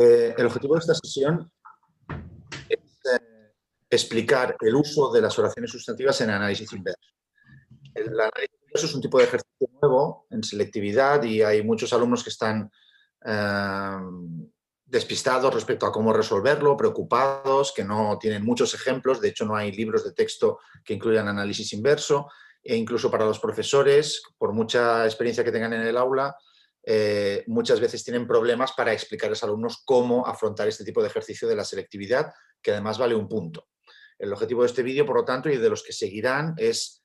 El objetivo de esta sesión es explicar el uso de las oraciones sustantivas en análisis inverso. El análisis inverso es un tipo de ejercicio nuevo en selectividad y hay muchos alumnos que están despistados respecto a cómo resolverlo, preocupados, que no tienen muchos ejemplos. De hecho, no hay libros de texto que incluyan análisis inverso, e incluso para los profesores, por mucha experiencia que tengan en el aula, muchas veces tienen problemas para explicar a los alumnos cómo afrontar este tipo de ejercicio de la selectividad, que además vale un punto. El objetivo de este vídeo, por lo tanto, y de los que seguirán, es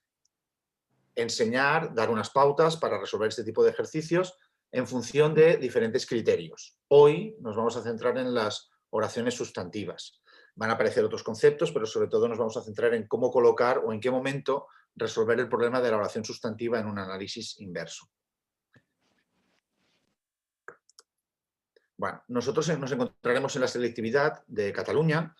enseñar, dar unas pautas para resolver este tipo de ejercicios en función de diferentes criterios. Hoy nos vamos a centrar en las oraciones sustantivas. Van a aparecer otros conceptos, pero sobre todo nos vamos a centrar en cómo colocar o en qué momento resolver el problema de la oración sustantiva en un análisis inverso. Bueno, nosotros nos encontraremos en la selectividad de Cataluña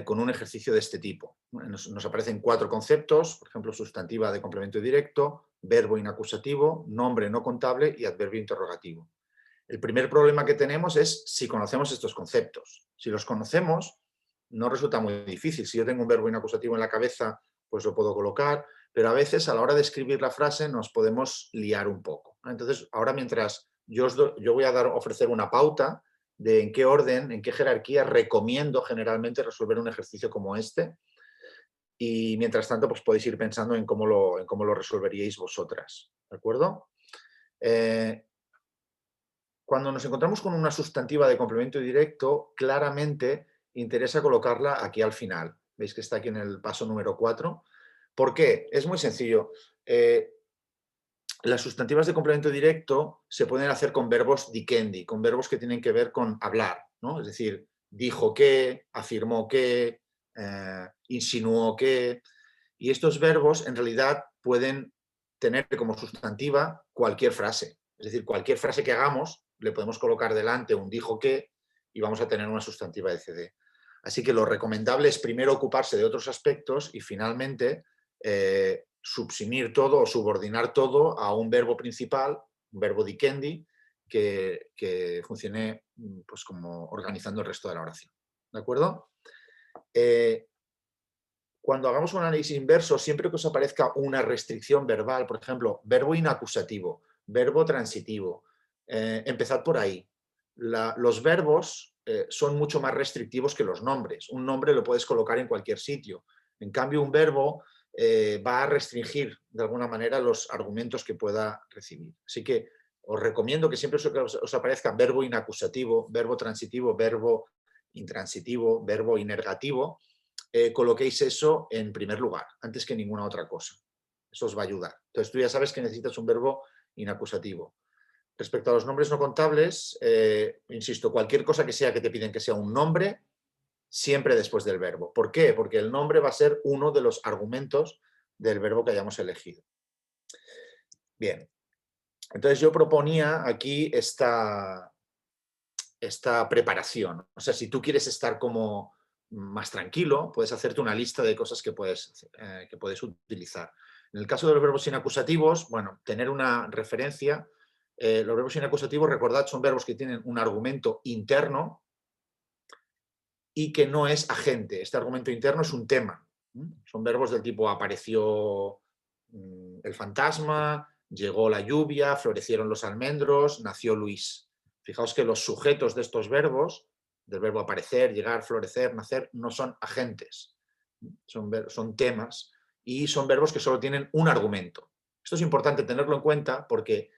con un ejercicio de este tipo. Nos aparecen 4 conceptos, por ejemplo, sustantiva de complemento directo, verbo inacusativo, nombre no contable y adverbio interrogativo. El primer problema que tenemos es si conocemos estos conceptos. Si los conocemos, no resulta muy difícil. Si yo tengo un verbo inacusativo en la cabeza, pues lo puedo colocar, pero a veces a la hora de escribir la frase nos podemos liar un poco. Entonces, ahora mientras yo voy a ofrecer una pauta de en qué orden, en qué jerarquía recomiendo generalmente resolver un ejercicio como este, y mientras tanto pues podéis ir pensando en cómo lo resolveríais vosotras, ¿de acuerdo? Cuando nos encontramos con una sustantiva de complemento directo, claramente interesa colocarla aquí al final. Veis que está aquí en el paso número 4. ¿Por qué? Es muy sencillo. Las sustantivas de complemento directo se pueden hacer con verbos dicendi, con verbos que tienen que ver con hablar, ¿no? Es decir, dijo que, afirmó que, insinuó que. Y estos verbos en realidad pueden tener como sustantiva cualquier frase. Es decir, cualquier frase que hagamos le podemos colocar delante un dijo que y vamos a tener una sustantiva de CD. Así que lo recomendable es primero ocuparse de otros aspectos y finalmente subsumir todo o subordinar todo a un verbo principal, un verbo dicendi, que funcione pues, como organizando el resto de la oración. ¿De acuerdo? Cuando hagamos un análisis inverso, siempre que os aparezca una restricción verbal, por ejemplo, verbo inacusativo, verbo transitivo, empezad por ahí. Los verbos son mucho más restrictivos que los nombres. Un nombre lo puedes colocar en cualquier sitio. En cambio, un verbo va a restringir de alguna manera los argumentos que pueda recibir. Así que os recomiendo que siempre os aparezca verbo inacusativo, verbo transitivo, verbo intransitivo, verbo inergativo, coloquéis eso en primer lugar, antes que ninguna otra cosa. Eso os va a ayudar. Entonces tú ya sabes que necesitas un verbo inacusativo. Respecto a los nombres no contables, insisto, cualquier cosa que sea que te piden que sea un nombre, siempre después del verbo. ¿Por qué? Porque el nombre va a ser uno de los argumentos del verbo que hayamos elegido. Bien, entonces yo proponía aquí esta preparación. O sea, si tú quieres estar como más tranquilo, puedes hacerte una lista de cosas que puedes utilizar. En el caso de los verbos inacusativos, bueno, tener una referencia. Los verbos inacusativos, recordad, son verbos que tienen un argumento interno y que no es agente. Este argumento interno es un tema. Son verbos del tipo apareció el fantasma, llegó la lluvia, florecieron los almendros, nació Luis. Fijaos que los sujetos de estos verbos, del verbo aparecer, llegar, florecer, nacer, no son agentes. Son temas y son verbos que solo tienen un argumento. Esto es importante tenerlo en cuenta porque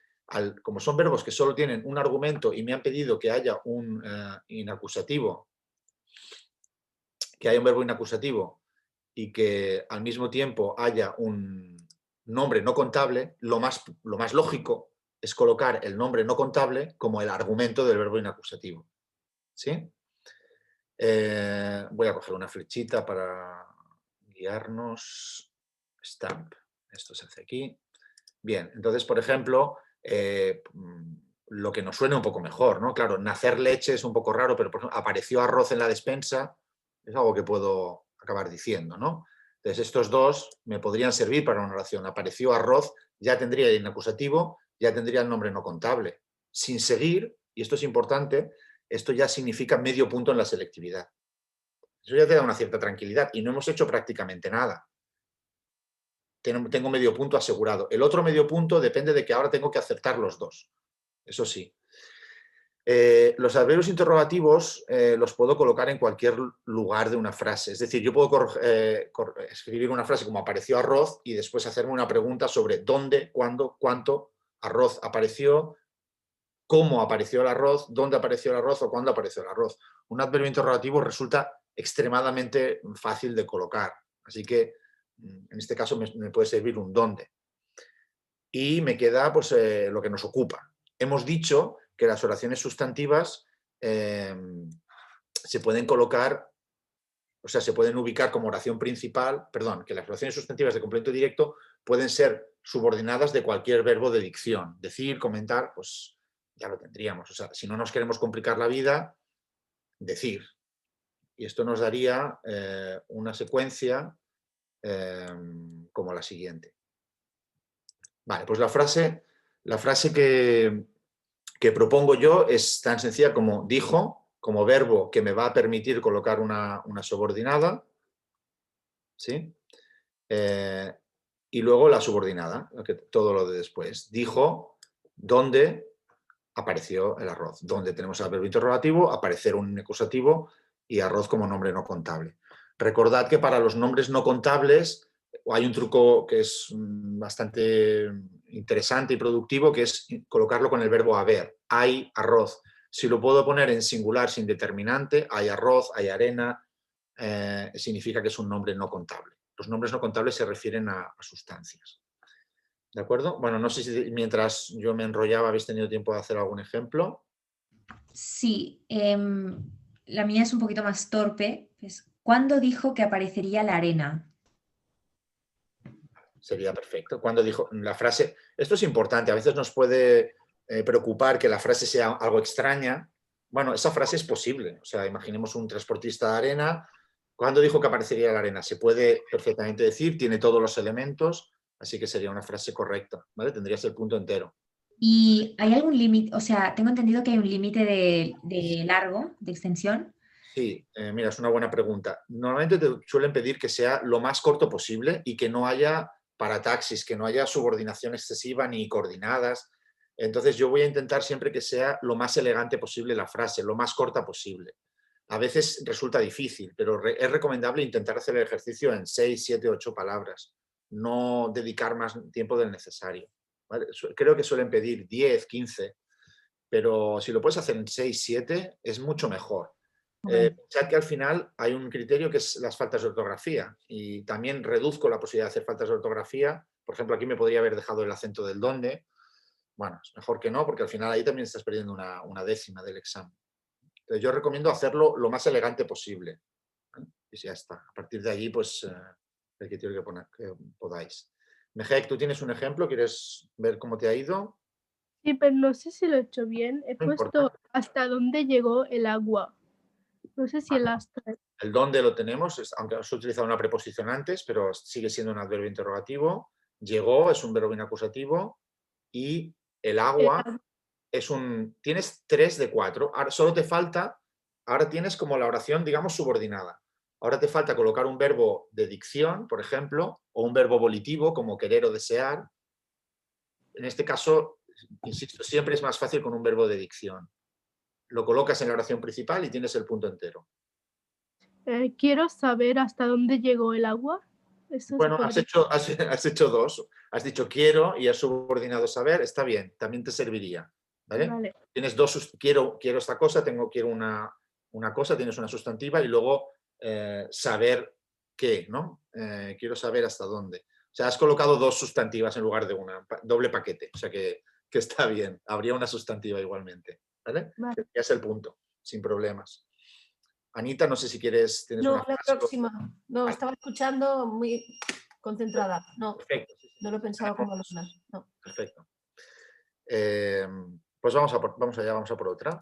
como son verbos que solo tienen un argumento y me han pedido que haya un inacusativo, que haya un verbo inacusativo y que al mismo tiempo haya un nombre no contable, lo más lógico es colocar el nombre no contable como el argumento del verbo inacusativo. ¿Sí? Voy a coger una flechita para guiarnos. Stamp. Esto se hace aquí. Bien, entonces, por ejemplo, lo que nos suene un poco mejor, ¿no? Claro, nacer leche es un poco raro, pero por ejemplo, apareció arroz en la despensa, es algo que puedo acabar diciendo, ¿no? Entonces, estos dos me podrían servir para una oración. Apareció arroz, ya tendría el inacusativo, ya tendría el nombre no contable. Sin seguir, y esto es importante, esto ya significa medio punto en la selectividad. Eso ya te da una cierta tranquilidad y no hemos hecho prácticamente nada. Tengo medio punto asegurado. El otro medio punto depende de que ahora tengo que acertar los dos. Eso sí. Los adverbios interrogativos los puedo colocar en cualquier lugar de una frase. Es decir, yo puedo escribir una frase como apareció arroz y después hacerme una pregunta sobre dónde, cuándo, cuánto arroz apareció, cómo apareció el arroz, dónde apareció el arroz o cuándo apareció el arroz. Un adverbio interrogativo resulta extremadamente fácil de colocar. Así que en este caso me puede servir un dónde. Y me queda pues, lo que nos ocupa. Hemos dicho que las oraciones sustantivas se pueden colocar, o sea, se pueden ubicar como oración principal, perdón, que las oraciones sustantivas de complemento directo pueden ser subordinadas de cualquier verbo de dicción. Decir, comentar, pues ya lo tendríamos. O sea, si no nos queremos complicar la vida, decir. Y esto nos daría una secuencia como la siguiente. Vale, pues la frase que propongo yo es tan sencilla como dijo, como verbo que me va a permitir colocar una subordinada, ¿sí? Y luego la subordinada, todo lo de después. Dijo, ¿dónde apareció el arroz? Donde tenemos el verbo interrogativo, aparecer un acusativo y arroz como nombre no contable. Recordad que para los nombres no contables hay un truco que es bastante interesante y productivo, que es colocarlo con el verbo haber. Hay arroz. Si lo puedo poner en singular sin determinante, hay arroz, hay arena, significa que es un nombre no contable. Los nombres no contables se refieren a sustancias. ¿De acuerdo? Bueno, no sé si mientras yo me enrollaba habéis tenido tiempo de hacer algún ejemplo. Sí, la mía es un poquito más torpe. ¿Cuándo dijo que aparecería la arena? Sería perfecto. Cuando dijo la frase, esto es importante, a veces nos puede preocupar que la frase sea algo extraña. Bueno, esa frase es posible. O sea, imaginemos un transportista de arena. ¿Cuándo dijo que aparecería la arena? Se puede perfectamente decir, tiene todos los elementos, así que sería una frase correcta, ¿vale? Tendrías el punto entero. ¿Y hay algún límite? O sea, tengo entendido que hay un límite de largo, de extensión. Sí, mira, es una buena pregunta. Normalmente te suelen pedir que sea lo más corto posible y que no haya parataxis, que no haya subordinación excesiva ni coordinadas. Entonces yo voy a intentar siempre que sea lo más elegante posible la frase, lo más corta posible. A veces resulta difícil, pero es recomendable intentar hacer el ejercicio en 6, 7, 8 palabras, no dedicar más tiempo del necesario. ¿Vale? Creo que suelen pedir 10, 15, pero si lo puedes hacer en 6, 7 es mucho mejor. Pensad que al final hay un criterio que es las faltas de ortografía y también reduzco la posibilidad de hacer faltas de ortografía. Por ejemplo, aquí me podría haber dejado el acento del dónde. Bueno, es mejor que no, porque al final ahí también estás perdiendo una décima del examen. Entonces yo recomiendo hacerlo lo más elegante posible. Y ya está. A partir de allí, pues, el criterio que podáis. Mejek, ¿tú tienes un ejemplo? ¿Quieres ver cómo te ha ido? Sí, pero no sé si lo he hecho bien. He No puesto importa. hasta dónde llegó el agua. No sé si el hasta. El dónde lo tenemos, aunque has utilizado una preposición antes, pero sigue siendo un adverbio interrogativo. Llegó es un verbo inacusativo y el agua es un... Tienes 3 de 4. Ahora solo te falta, ahora tienes como la oración, digamos, subordinada. Ahora te falta colocar un verbo de dicción, por ejemplo, o un verbo volitivo como querer o desear. En este caso, insisto, siempre es más fácil con un verbo de dicción. Lo colocas en la oración principal y tienes el punto entero. Quiero saber hasta dónde llegó el agua. Eso se Bueno, has podría. hecho dos. Has dicho quiero y has subordinado saber. Está bien, también te serviría. ¿Vale? Vale. Tienes dos, quiero esta cosa, quiero una cosa, tienes una sustantiva y luego saber qué, ¿no? Quiero saber hasta dónde. O sea, has colocado dos sustantivas en lugar de una, doble paquete. O sea que está bien. Habría una sustantiva igualmente. ¿Vale? Vale. Ya es el punto, sin problemas. Anita, no sé si tienes, tienes No, una la frase. próxima. No, Vale. estaba escuchando muy concentrada. No, Perfecto. no lo he pensado como alumna. No. Perfecto. Pues vamos allá, vamos a por otra.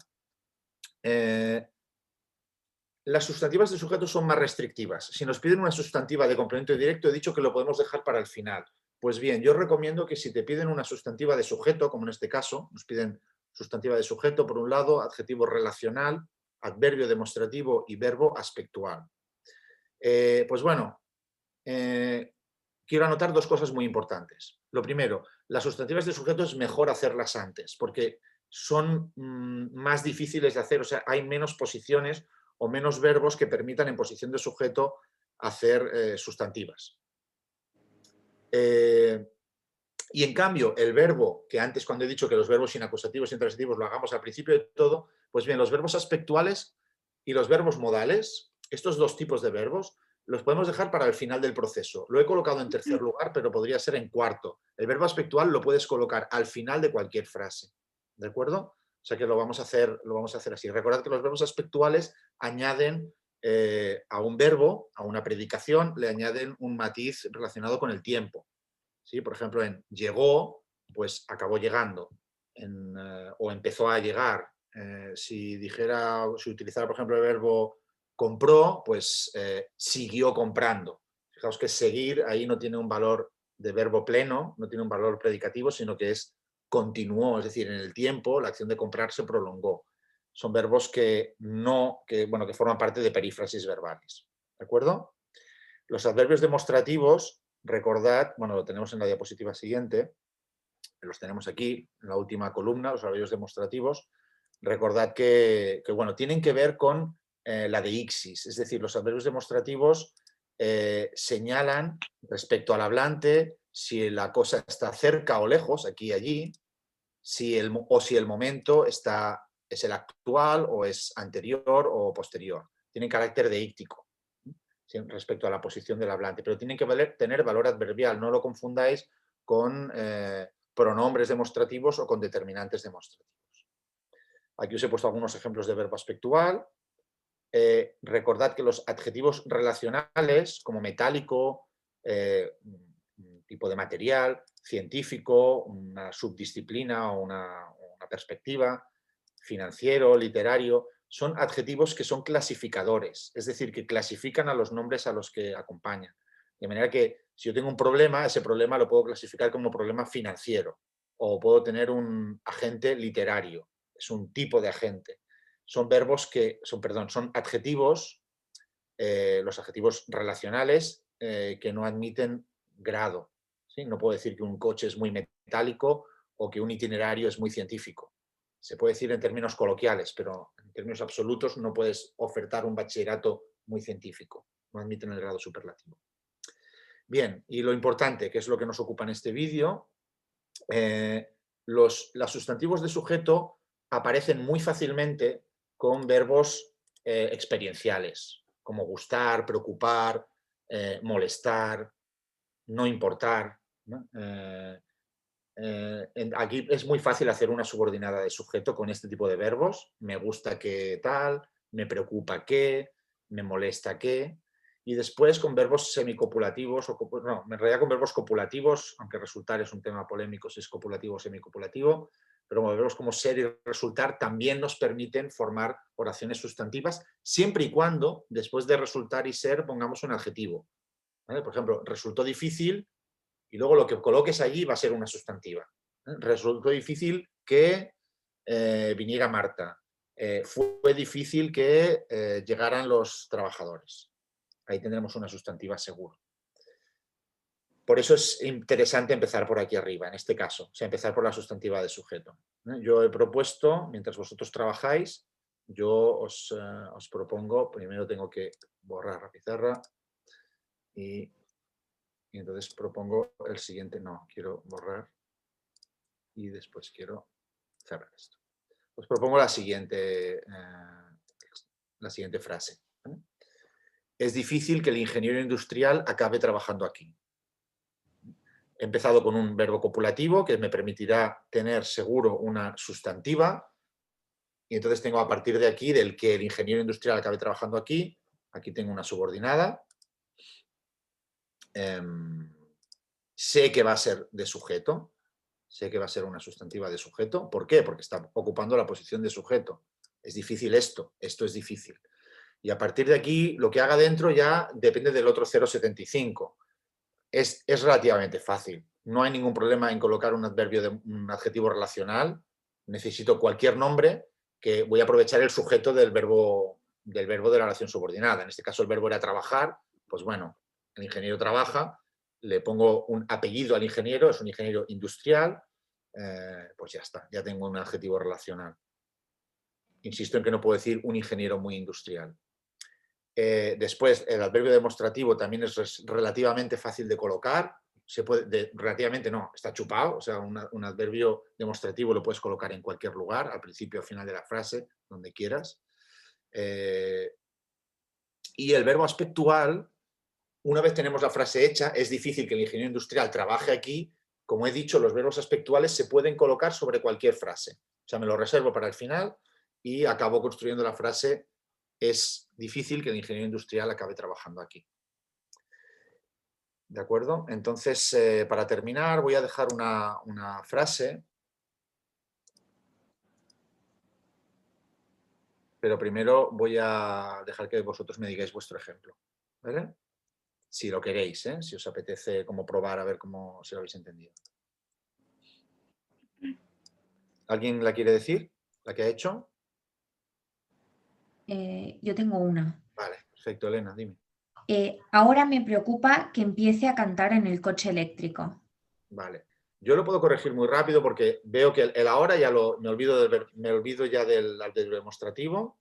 Las sustantivas de sujeto son más restrictivas. Si nos piden una sustantiva de complemento directo, he dicho que lo podemos dejar para el final. Pues bien, yo recomiendo que si te piden una sustantiva de sujeto, como en este caso, nos piden sustantiva de sujeto por un lado, adjetivo relacional, adverbio demostrativo y verbo aspectual. Pues bueno, quiero anotar dos cosas muy importantes. Lo primero, las sustantivas de sujeto es mejor hacerlas antes, porque son más difíciles de hacer, o sea, hay menos posiciones o menos verbos que permitan en posición de sujeto hacer sustantivas. Y en cambio, el verbo, que antes cuando he dicho que los verbos inacusativos y intransitivos lo hagamos al principio de todo, pues bien, los verbos aspectuales y los verbos modales, estos dos tipos de verbos, los podemos dejar para el final del proceso. Lo he colocado en tercer lugar, pero podría ser en cuarto. El verbo aspectual lo puedes colocar al final de cualquier frase, ¿de acuerdo? O sea que lo vamos a hacer así. Recordad que los verbos aspectuales añaden a un verbo, a una predicación, le añaden un matiz relacionado con el tiempo. ¿Sí? Por ejemplo, en llegó, pues acabó llegando, o empezó a llegar. Si utilizara, por ejemplo, el verbo compró, pues siguió comprando. Fijaos que seguir ahí no tiene un valor de verbo pleno, no tiene un valor predicativo, sino que continuó, es decir, en el tiempo la acción de comprar se prolongó. Son verbos que forman parte de perífrasis verbales. ¿De acuerdo? Los adverbios demostrativos, recordad, bueno, lo tenemos en la diapositiva siguiente, los tenemos aquí, en la última columna, los adverbios demostrativos. Recordad que tienen que ver con la de ixis, es decir, los adverbios demostrativos señalan respecto al hablante si la cosa está cerca o lejos, aquí y allí, si el momento es el actual o es anterior o posterior. Tienen carácter deíctico respecto a la posición del hablante, pero tienen que tener valor adverbial, no lo confundáis con pronombres demostrativos o con determinantes demostrativos. Aquí os he puesto algunos ejemplos de verbo aspectual. Recordad que los adjetivos relacionales, como metálico, tipo de material, científico, una subdisciplina o una perspectiva, financiero, literario, son adjetivos que son clasificadores, es decir, que clasifican a los nombres a los que acompañan. De manera que si yo tengo un problema, ese problema lo puedo clasificar como problema financiero o puedo tener un agente literario, es un tipo de agente. Son adjetivos, los adjetivos relacionales que no admiten grado. ¿Sí? No puedo decir que un coche es muy metálico o que un itinerario es muy científico. Se puede decir en términos coloquiales, pero en términos absolutos no puedes ofertar un bachillerato muy científico. No admiten el grado superlativo. Bien, y lo importante, que es lo que nos ocupa en este vídeo, los sustantivos de sujeto aparecen muy fácilmente con verbos experienciales, como gustar, preocupar, molestar, no importar, ¿no? Aquí es muy fácil hacer una subordinada de sujeto con este tipo de verbos. Me gusta que tal, me preocupa que, me molesta que. Y después con verbos semicopulativos, en realidad con verbos copulativos, aunque resultar es un tema polémico si es copulativo o semicopulativo, pero verbos como ser y resultar también nos permiten formar oraciones sustantivas, siempre y cuando después de resultar y ser pongamos un adjetivo. ¿Vale? Por ejemplo, resultó difícil, y luego lo que coloques allí va a ser una sustantiva. Resultó difícil que viniera Marta. Fue difícil que llegaran los trabajadores. Ahí tendremos una sustantiva seguro. Por eso es interesante empezar por aquí arriba, en este caso, o sea, empezar por la sustantiva de sujeto. Yo he propuesto, mientras vosotros trabajáis, yo os propongo, primero tengo que borrar la pizarra y entonces propongo el siguiente, no, quiero borrar y después quiero cerrar esto. Os propongo la siguiente frase. ¿Vale? Es difícil que el ingeniero industrial acabe trabajando aquí. He empezado con un verbo copulativo que me permitirá tener seguro una sustantiva y entonces tengo a partir de aquí del que el ingeniero industrial acabe trabajando aquí, aquí tengo una subordinada. Sé que va a ser de sujeto, sé que va a ser una sustantiva de sujeto. ¿Por qué? Porque está ocupando la posición de sujeto. Es difícil esto es difícil. Y a partir de aquí, lo que haga dentro ya depende del otro 0,75. Es relativamente fácil. No hay ningún problema en colocar un adjetivo relacional necesito cualquier nombre que voy a aprovechar el sujeto del verbo de la oración subordinada. En este caso el verbo era trabajar, pues bueno, el ingeniero trabaja, le pongo un apellido al ingeniero, es un ingeniero industrial, pues ya está, ya tengo un adjetivo relacional. Insisto en que no puedo decir un ingeniero muy industrial. Después, el adverbio demostrativo también es relativamente fácil de colocar. Relativamente no, está chupado. O sea, un adverbio demostrativo lo puedes colocar en cualquier lugar, al principio o al final de la frase, donde quieras. Y el verbo aspectual, una vez tenemos la frase hecha, es difícil que el ingeniero industrial trabaje aquí. Como he dicho, los verbos aspectuales se pueden colocar sobre cualquier frase. O sea, me lo reservo para el final y acabo construyendo la frase: es difícil que el ingeniero industrial acabe trabajando aquí. ¿De acuerdo? Entonces, para terminar, voy a dejar una frase. Pero primero voy a dejar que vosotros me digáis vuestro ejemplo. ¿Vale? Si lo queréis, ¿eh? Si os apetece como probar a ver cómo se lo habéis entendido. ¿Alguien la quiere decir? ¿La que ha hecho? Yo tengo una. Vale, perfecto, Elena, dime. Ahora me preocupa que empiece a cantar en el coche eléctrico. Vale. Yo lo puedo corregir muy rápido porque veo que el ahora ya me olvido ya del adverbio demostrativo.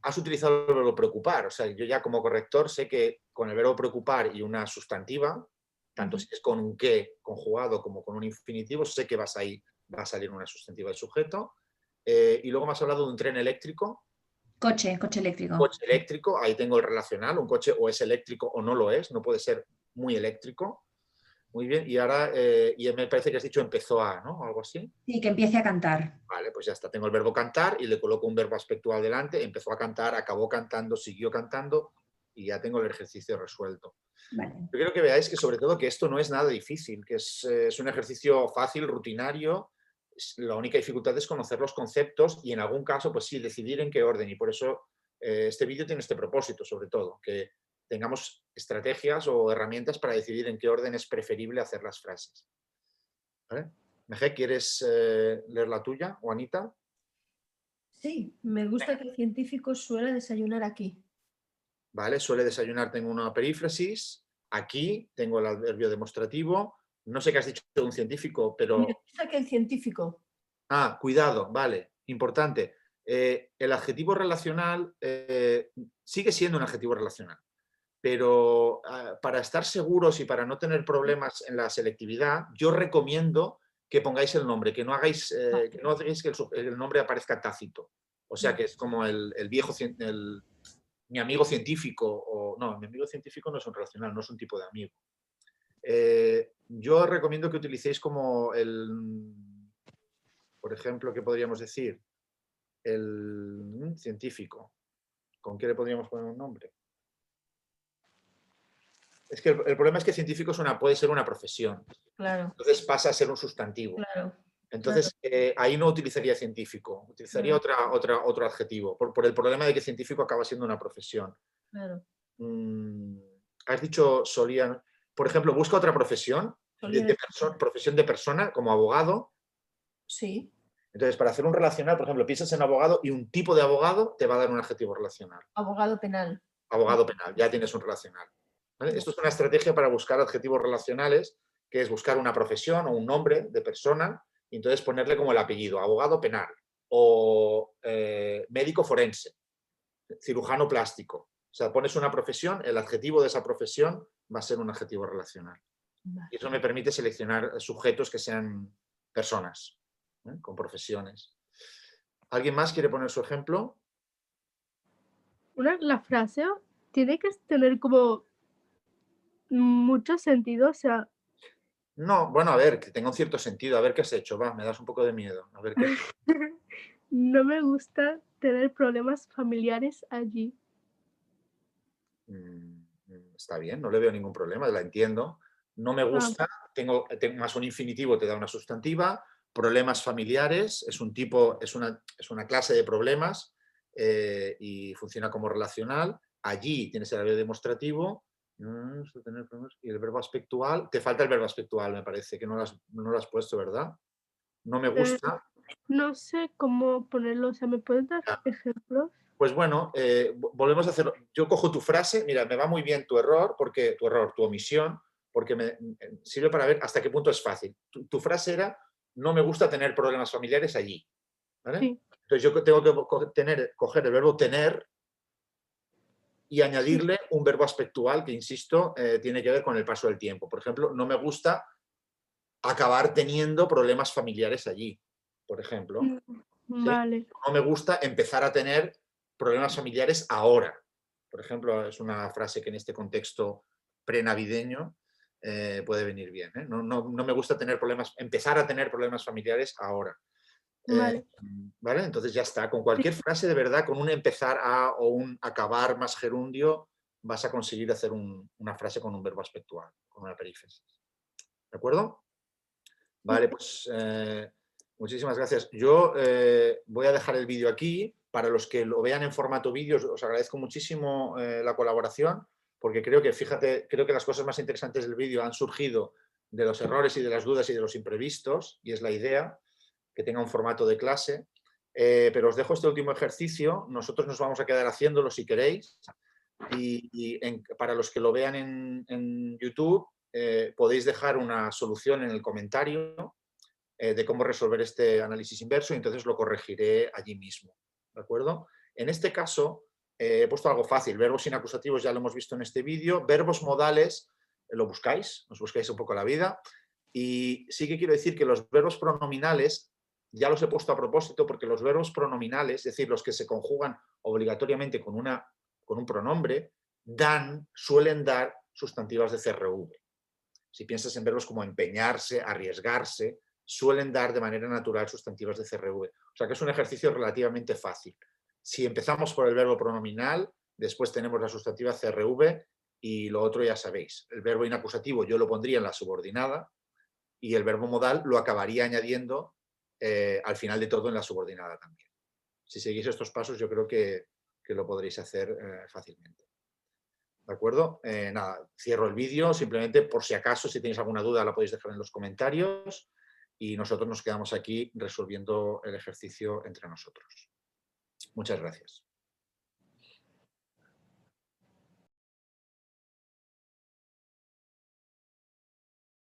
Has utilizado el verbo preocupar. O sea, yo ya como corrector sé que con el verbo preocupar y una sustantiva, tanto si es con un que conjugado como con un infinitivo, sé que va a salir una sustantiva del sujeto. Y luego me has hablado de un tren eléctrico. Coche eléctrico. Coche eléctrico, ahí tengo el relacional. Un coche o es eléctrico o no lo es, no puede ser muy eléctrico. Muy bien, y ahora y me parece que has dicho empezó a, ¿no? Algo así. Sí, que empiece a cantar. Vale, pues ya está. Tengo el verbo cantar y le coloco un verbo aspectual delante. Empezó a cantar, acabó cantando, siguió cantando y ya tengo el ejercicio resuelto. Vale. Yo quiero que veáis que sobre todo que esto no es nada difícil, que es un ejercicio fácil, rutinario. La única dificultad es conocer los conceptos y en algún caso, pues sí, decidir en qué orden. Y por eso este vídeo tiene este propósito, sobre todo, que tengamos estrategias o herramientas para decidir en qué orden es preferible hacer las frases. ¿Vale? Meje, ¿quieres leer la tuya o Anita? Sí, me gusta que el científico suele desayunar aquí. Vale, suele desayunar, tengo una perífrasis. Aquí tengo el adverbio demostrativo. No sé qué has dicho de un científico, pero... Me gusta que el científico. Ah, cuidado, vale, importante. El adjetivo relacional sigue siendo un adjetivo relacional, pero para estar seguros y para no tener problemas en la selectividad, yo recomiendo que pongáis el nombre, que no hagáis que el nombre aparezca tácito. O sea, que es como el viejo, mi amigo científico, o no, mi amigo científico no es un relacional, no es un tipo de amigo. Yo recomiendo que utilicéis como por ejemplo, ¿qué podríamos decir? El científico. ¿Con qué le podríamos poner un nombre? Es que el problema es que científico puede ser una profesión. Claro, Entonces pasa a ser un sustantivo. claro. Entonces ahí no utilizaría científico, utilizaría otro adjetivo, por el problema de que científico acaba siendo una profesión. Claro. Has dicho solían, por ejemplo, busca otra profesión, profesión de persona, como abogado. Sí. Entonces, para hacer un relacional, por ejemplo, piensas en abogado y un tipo de abogado te va a dar un adjetivo relacional. Abogado penal. Abogado penal, ya tienes un relacional. ¿Vale? Esto es una estrategia para buscar adjetivos relacionales, que es buscar una profesión o un nombre de persona y entonces ponerle como el apellido, abogado penal o médico forense, cirujano plástico. O sea, pones una profesión, el adjetivo de esa profesión va a ser un adjetivo relacional. Y eso me permite seleccionar sujetos que sean personas, con profesiones. ¿Alguien más quiere poner su ejemplo? La frase tiene que tener como mucho sentido, o sea, No, bueno, a ver, que tenga un cierto sentido. A ver qué has hecho, va, me das un poco de miedo. A ver qué... no me gusta tener problemas familiares allí. Está bien, no le veo ningún problema, la entiendo. No me gusta, tengo más un infinitivo, te da una sustantiva. Problemas familiares, es una clase de problemas y funciona como relacional. Allí tienes el adverbio demostrativo y el verbo aspectual. Te falta el verbo aspectual, me parece, que no lo has puesto, ¿verdad? No me gusta. no sé cómo ponerlo. O sea, ¿me puedes dar Ya. ejemplos? Pues bueno, volvemos a hacerlo. Yo cojo tu frase, mira, me va muy bien tu error, tu omisión, porque me sirve para ver hasta qué punto es fácil. Tu frase era, no me gusta tener problemas familiares allí. ¿Vale? Sí, Entonces yo tengo que coger el verbo tener y añadirle un verbo aspectual que, insisto, tiene que ver con el paso del tiempo. Por ejemplo, no me gusta acabar teniendo problemas familiares allí, por ejemplo. ¿Sí? vale. No me gusta empezar a tener problemas familiares ahora. Por ejemplo, es una frase que en este contexto prenavideño puede venir bien. ¿eh? No me gusta empezar a tener problemas familiares ahora. Vale. ¿Vale? Entonces ya está. Con Sí, cualquier frase, de verdad, con un empezar a o un acabar más gerundio, vas a conseguir hacer una frase con un verbo aspectual, con una perífrasis. ¿De acuerdo? Vale, pues muchísimas gracias. Yo voy a dejar el vídeo aquí. Para los que lo vean en formato vídeo, os agradezco muchísimo la colaboración, porque creo que las cosas más interesantes del vídeo han surgido de los errores y de las dudas y de los imprevistos, y es la idea, que tenga un formato de clase. Pero os dejo este último ejercicio. Nosotros nos vamos a quedar haciéndolo si queréis. Para los que lo vean en YouTube, podéis dejar una solución en el comentario de cómo resolver este análisis inverso y entonces lo corregiré allí mismo. ¿De acuerdo? En este caso, he puesto algo fácil. Verbos inacusativos ya lo hemos visto en este vídeo. Verbos modales, lo buscáis, os buscáis un poco la vida. Y sí que quiero decir que los verbos pronominales ya los he puesto a propósito porque los verbos pronominales, es decir, los que se conjugan obligatoriamente con un pronombre, suelen dar sustantivas de CRV. Si piensas en verbos como empeñarse, arriesgarse, suelen dar de manera natural sustantivas de CRV. O sea que es un ejercicio relativamente fácil. Si empezamos por el verbo pronominal, después tenemos la sustantiva CRV y lo otro ya sabéis. El verbo inacusativo yo lo pondría en la subordinada y el verbo modal lo acabaría añadiendo al final de todo en la subordinada también. Si seguís estos pasos yo creo que lo podréis hacer fácilmente. ¿De acuerdo? Nada, cierro el vídeo, simplemente por si acaso, si tenéis alguna duda la podéis dejar en los comentarios y nosotros nos quedamos aquí resolviendo el ejercicio entre nosotros. Muchas gracias.